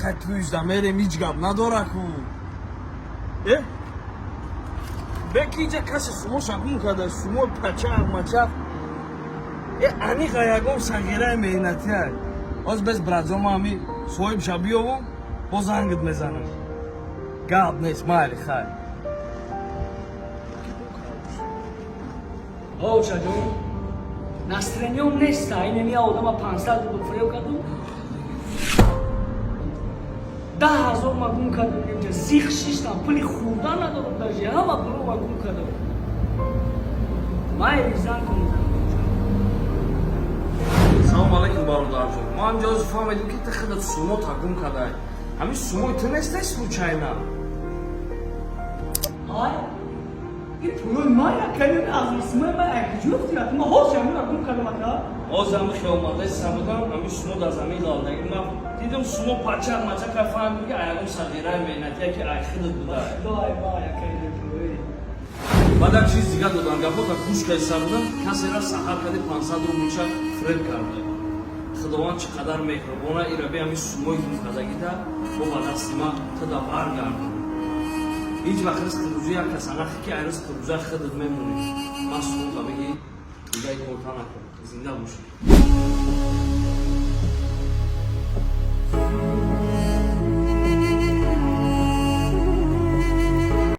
خط تویش دمیره میجگم نداره کو بکی اینجا کسی سمو شکون کده سمو پچه مچه انی قیاگم سنگیره مهنتی های از بس برازوم همی سویب شبیه با زنگت میزنم گاب نیست مالی خواهی Hoca diyor, настроением neyse, aynı niye odama pansal gibi fırıyor kadın. Daha az olma gün kadın diyor, zih şişten, pili khurdan adı da je, hava bulma gün kadın. May rizan konuşan. Salam aleykum barudarcı. Man göz fahmedim ki tıkıda sumo takım kadar. Hemi sumo itinestes случайно. Ay, این پروی ما یا کنید از اسمه ما اگجوفت یا ما هوش همین رو کنم اتا. O zaman xiyomada sabıdan hemi sumo da zami lalda. Ma dedim sumo parça maça kafam ki ayağım sagira mehnetiye ki ayxıdı buda. دای ما یا کنید پروی. Bada çiz diga dodan gabo da kuş kaysardım. Kasera sahar kadi 500 rublcha fred kardı. Xudovand çiqadar mehribona irabi hemi sumo yum kadagida bo badastima tada bargardı. هیچ وقت از خروجی هم کسانخی که عرض خروجی خودت میمونی من سخون قبلی دیگه کورتا نکن زنده باشی